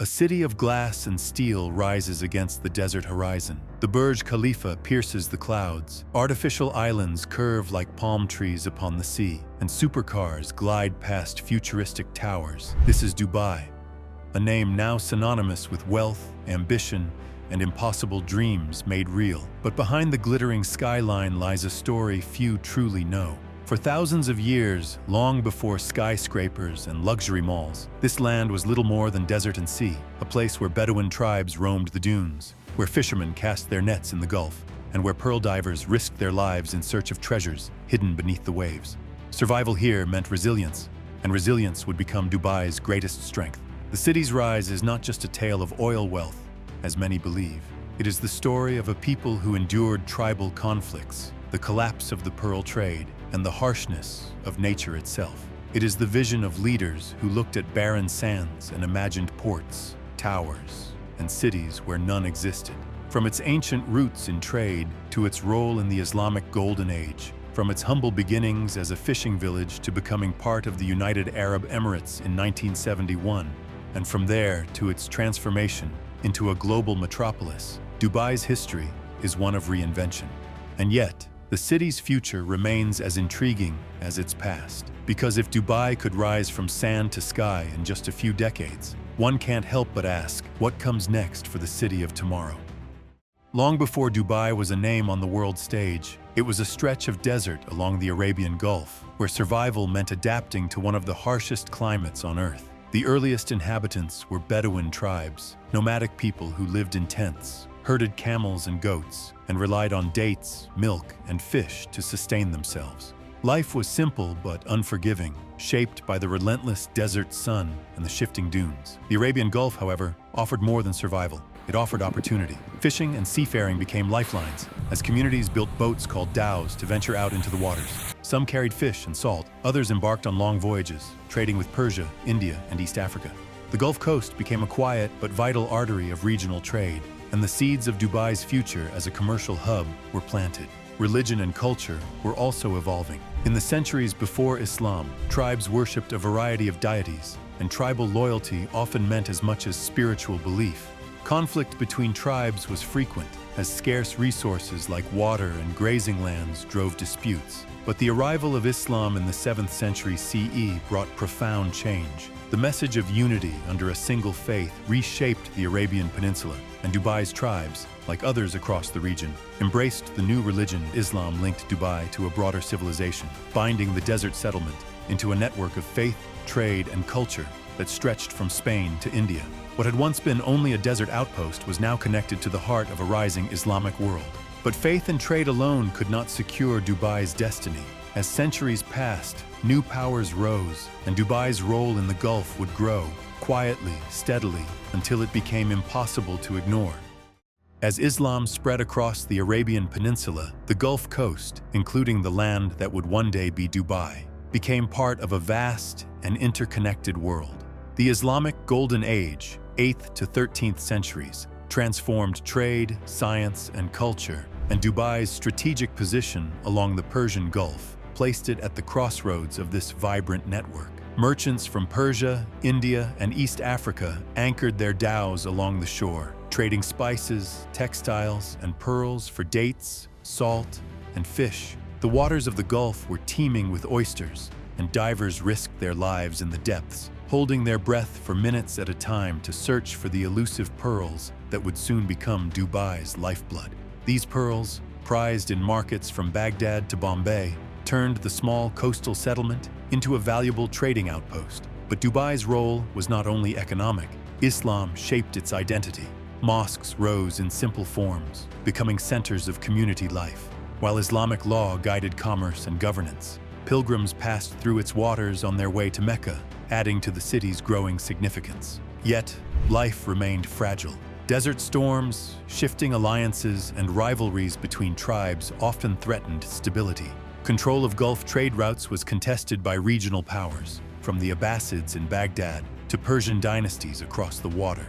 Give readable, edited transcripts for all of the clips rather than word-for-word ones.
A city of glass and steel rises against the desert horizon. The Burj Khalifa pierces the clouds. Artificial islands curve like palm trees upon the sea, and supercars glide past futuristic towers. This is Dubai, a name now synonymous with wealth, ambition, and impossible dreams made real. But behind the glittering skyline lies a story few truly know. For thousands of years, long before skyscrapers and luxury malls, this land was little more than desert and sea, a place where Bedouin tribes roamed the dunes, where fishermen cast their nets in the Gulf, and where pearl divers risked their lives in search of treasures hidden beneath the waves. Survival here meant resilience, and resilience would become Dubai's greatest strength. The city's rise is not just a tale of oil wealth, as many believe. It is the story of a people who endured tribal conflicts, the collapse of the pearl trade, and the harshness of nature itself. It is the vision of leaders who looked at barren sands and imagined ports, towers, and cities where none existed. From its ancient roots in trade to its role in the Islamic Golden Age, from its humble beginnings as a fishing village to becoming part of the United Arab Emirates in 1971, and from there to its transformation into a global metropolis, Dubai's history is one of reinvention. And yet, the city's future remains as intriguing as its past. Because if Dubai could rise from sand to sky in just a few decades, one can't help but ask, what comes next for the city of tomorrow? Long before Dubai was a name on the world stage, it was a stretch of desert along the Arabian Gulf, where survival meant adapting to one of the harshest climates on Earth. The earliest inhabitants were Bedouin tribes, nomadic people who lived in tents, herded camels and goats, and relied on dates, milk, and fish to sustain themselves. Life was simple but unforgiving, shaped by the relentless desert sun and the shifting dunes. The Arabian Gulf, however, offered more than survival. It offered opportunity. Fishing and seafaring became lifelines, as communities built boats called dhows to venture out into the waters. Some carried fish and salt, others embarked on long voyages, trading with Persia, India, and East Africa. The Gulf Coast became a quiet but vital artery of regional trade, and the seeds of Dubai's future as a commercial hub were planted. Religion and culture were also evolving. In the centuries before Islam, tribes worshipped a variety of deities, and tribal loyalty often meant as much as spiritual belief. Conflict between tribes was frequent, as scarce resources like water and grazing lands drove disputes. But the arrival of Islam in the 7th century CE brought profound change. The message of unity under a single faith reshaped the Arabian Peninsula, and Dubai's tribes, like others across the region, embraced the new religion. Islam linked Dubai to a broader civilization, binding the desert settlement into a network of faith, trade, and culture that stretched from Spain to India. What had once been only a desert outpost was now connected to the heart of a rising Islamic world. But faith and trade alone could not secure Dubai's destiny. As centuries passed, new powers rose, and Dubai's role in the Gulf would grow, quietly, steadily, until it became impossible to ignore. As Islam spread across the Arabian Peninsula, the Gulf Coast, including the land that would one day be Dubai, became part of a vast and interconnected world. The Islamic Golden Age, 8th to 13th centuries, transformed trade, science, and culture, and Dubai's strategic position along the Persian Gulf placed it at the crossroads of this vibrant network. Merchants from Persia, India, and East Africa anchored their dhows along the shore, trading spices, textiles, and pearls for dates, salt, and fish. The waters of the Gulf were teeming with oysters, and divers risked their lives in the depths, holding their breath for minutes at a time to search for the elusive pearls that would soon become Dubai's lifeblood. These pearls, prized in markets from Baghdad to Bombay, turned the small coastal settlement into a valuable trading outpost. But Dubai's role was not only economic. Islam shaped its identity. Mosques rose in simple forms, becoming centers of community life, while Islamic law guided commerce and governance. Pilgrims passed through its waters on their way to Mecca, adding to the city's growing significance. Yet, life remained fragile. Desert storms, shifting alliances, and rivalries between tribes often threatened stability. Control of Gulf trade routes was contested by regional powers, from the Abbasids in Baghdad to Persian dynasties across the water.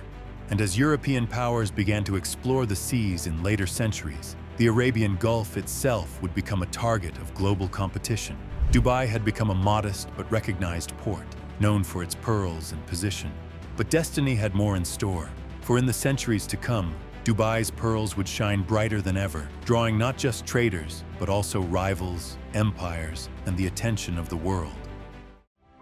And as European powers began to explore the seas in later centuries, the Arabian Gulf itself would become a target of global competition. Dubai had become a modest but recognized port, known for its pearls and position. But destiny had more in store, for in the centuries to come, Dubai's pearls would shine brighter than ever, drawing not just traders, but also rivals, empires, and the attention of the world.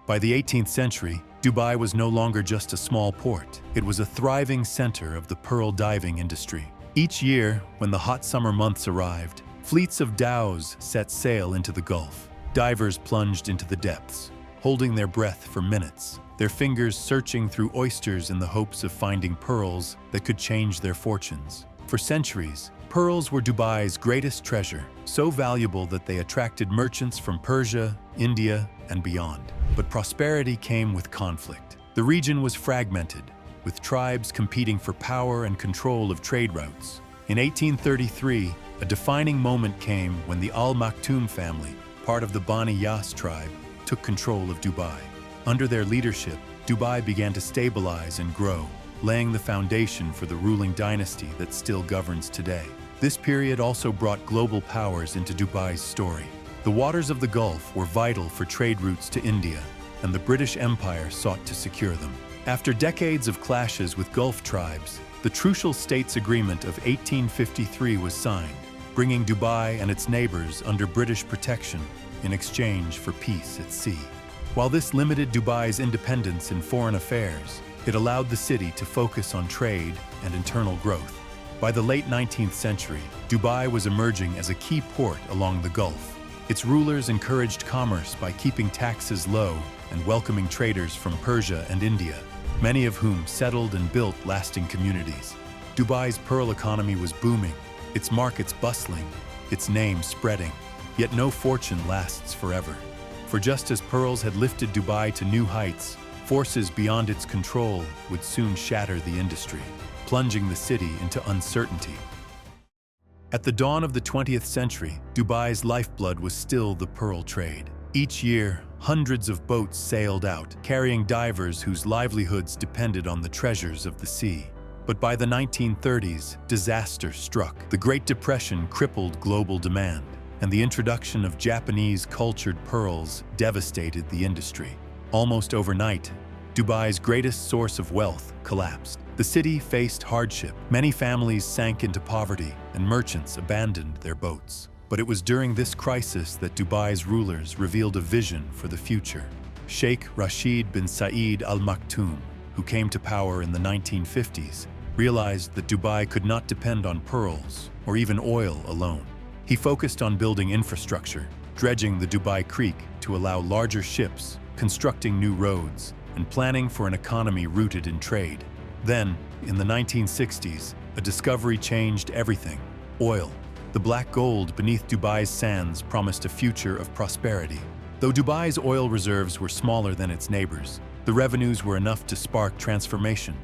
By the 18th century, Dubai was no longer just a small port. It was a thriving center of the pearl diving industry. Each year, when the hot summer months arrived, fleets of dhows set sail into the Gulf. Divers plunged into the depths, holding their breath for minutes, their fingers searching through oysters in the hopes of finding pearls that could change their fortunes. For centuries, pearls were Dubai's greatest treasure, so valuable that they attracted merchants from Persia, India, and beyond. But prosperity came with conflict. The region was fragmented, with tribes competing for power and control of trade routes. In 1833, a defining moment came when the Al Maktoum family, part of the Bani Yas tribe, took control of Dubai. Under their leadership, Dubai began to stabilize and grow, laying the foundation for the ruling dynasty that still governs today. This period also brought global powers into Dubai's story. The waters of the Gulf were vital for trade routes to India, and the British Empire sought to secure them. After decades of clashes with Gulf tribes, the Trucial States Agreement of 1853 was signed, bringing Dubai and its neighbors under British protection in exchange for peace at sea. While this limited Dubai's independence in foreign affairs, it allowed the city to focus on trade and internal growth. By the late 19th century, Dubai was emerging as a key port along the Gulf. Its rulers encouraged commerce by keeping taxes low and welcoming traders from Persia and India, many of whom settled and built lasting communities. Dubai's pearl economy was booming, its markets bustling, its name spreading. Yet no fortune lasts forever. For just as pearls had lifted Dubai to new heights, forces beyond its control would soon shatter the industry, plunging the city into uncertainty. At the dawn of the 20th century, Dubai's lifeblood was still the pearl trade. Each year, hundreds of boats sailed out, carrying divers whose livelihoods depended on the treasures of the sea. But by the 1930s, disaster struck. The Great Depression crippled global demand, and the introduction of Japanese cultured pearls devastated the industry. Almost overnight, Dubai's greatest source of wealth collapsed. The city faced hardship. Many families sank into poverty, and merchants abandoned their boats. But it was during this crisis that Dubai's rulers revealed a vision for the future. Sheikh Rashid bin Saeed Al Maktoum, who came to power in the 1950s, realized that Dubai could not depend on pearls or even oil alone. He focused on building infrastructure, dredging the Dubai Creek to allow larger ships, constructing new roads, and planning for an economy rooted in trade. Then, in the 1960s, a discovery changed everything: oil. The black gold beneath Dubai's sands promised a future of prosperity. Though Dubai's oil reserves were smaller than its neighbors, the revenues were enough to spark transformation.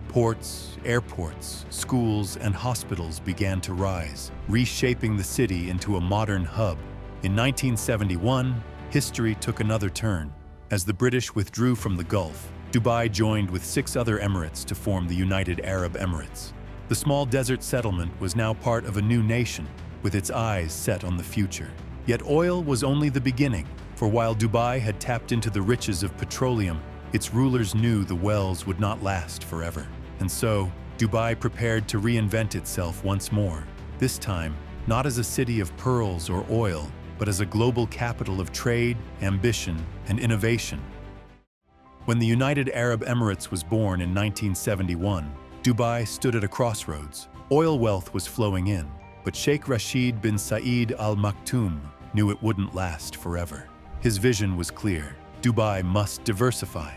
Ports, airports, schools, and hospitals began to rise, reshaping the city into a modern hub. In 1971, history took another turn. As the British withdrew from the Gulf, Dubai joined with 6 other emirates to form the United Arab Emirates. The small desert settlement was now part of a new nation, with its eyes set on the future. Yet oil was only the beginning, for while Dubai had tapped into the riches of petroleum, its rulers knew the wells would not last forever. And so, Dubai prepared to reinvent itself once more, this time not as a city of pearls or oil, but as a global capital of trade, ambition, and innovation. When the United Arab Emirates was born in 1971, Dubai stood at a crossroads. Oil wealth was flowing in, but Sheikh Rashid bin Saeed Al Maktoum knew it wouldn't last forever. His vision was clear: Dubai must diversify.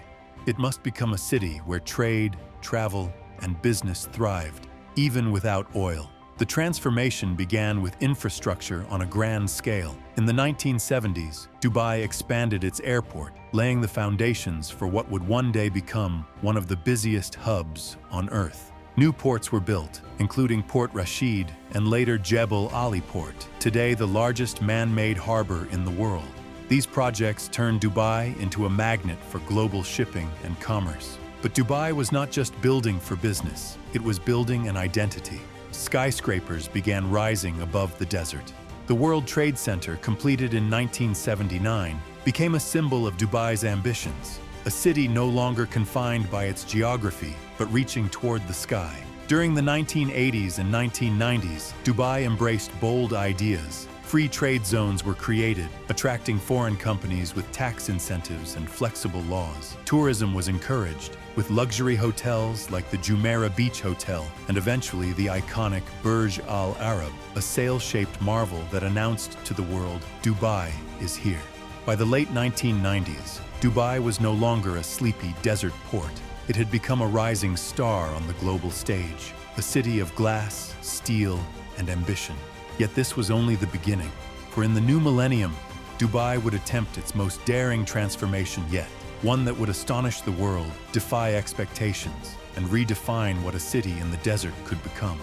It must become a city where trade, travel, and business thrived, even without oil. The transformation began with infrastructure on a grand scale. In the 1970s, Dubai expanded its airport, laying the foundations for what would one day become one of the busiest hubs on Earth. New ports were built, including Port Rashid and later Jebel Ali Port, today the largest man-made harbor in the world. These projects turned Dubai into a magnet for global shipping and commerce. But Dubai was not just building for business, it was building an identity. Skyscrapers began rising above the desert. The World Trade Center, completed in 1979, became a symbol of Dubai's ambitions. a city no longer confined by its geography, but reaching toward the sky. During the 1980s and 1990s, Dubai embraced bold ideas. Free trade zones were created, attracting foreign companies with tax incentives and flexible laws. Tourism was encouraged, with luxury hotels like the Jumeirah Beach Hotel and eventually the iconic Burj Al Arab, a sail-shaped marvel that announced to the world, Dubai is here. By the late 1990s, Dubai was no longer a sleepy desert port. It had become a rising star on the global stage, a city of glass, steel, and ambition. Yet this was only the beginning, for in the new millennium, Dubai would attempt its most daring transformation yet, one that would astonish the world, defy expectations, and redefine what a city in the desert could become.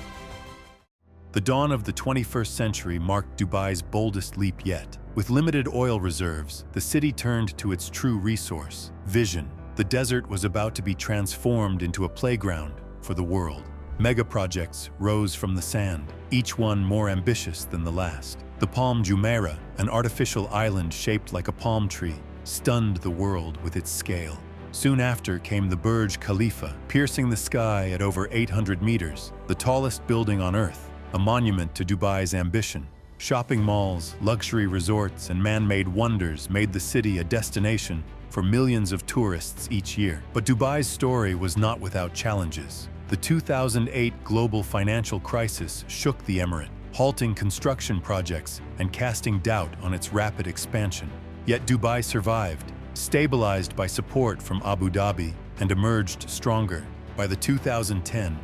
The dawn of the 21st century marked Dubai's boldest leap yet. With limited oil reserves, the city turned to its true resource, vision. The desert was about to be transformed into a playground for the world. Megaprojects rose from the sand, each one more ambitious than the last. The Palm Jumeirah, an artificial island shaped like a palm tree, stunned the world with its scale. Soon after came the Burj Khalifa, piercing the sky at over 800 meters, the tallest building on Earth, a monument to Dubai's ambition. Shopping malls, luxury resorts, and man-made wonders made the city a destination for millions of tourists each year. But Dubai's story was not without challenges. The 2008 global financial crisis shook the emirate, halting construction projects and casting doubt on its rapid expansion. Yet Dubai survived, stabilized by support from Abu Dhabi, and emerged stronger. By the 2010,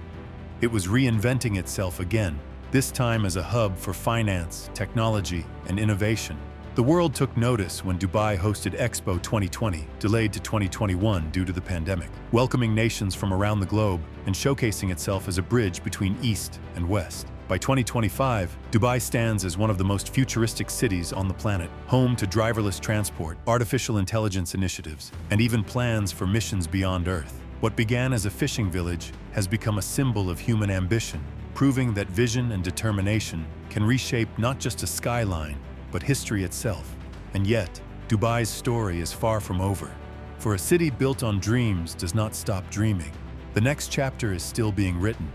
it was reinventing itself again, this time as a hub for finance, technology, and innovation. The world took notice when Dubai hosted Expo 2020, delayed to 2021 due to the pandemic, welcoming nations from around the globe and showcasing itself as a bridge between East and West. By 2025, Dubai stands as one of the most futuristic cities on the planet, home to driverless transport, artificial intelligence initiatives, and even plans for missions beyond Earth. What began as a fishing village has become a symbol of human ambition, proving that vision and determination can reshape not just a skyline, but history itself. And yet, Dubai's story is far from over. For a city built on dreams does not stop dreaming. The next chapter is still being written,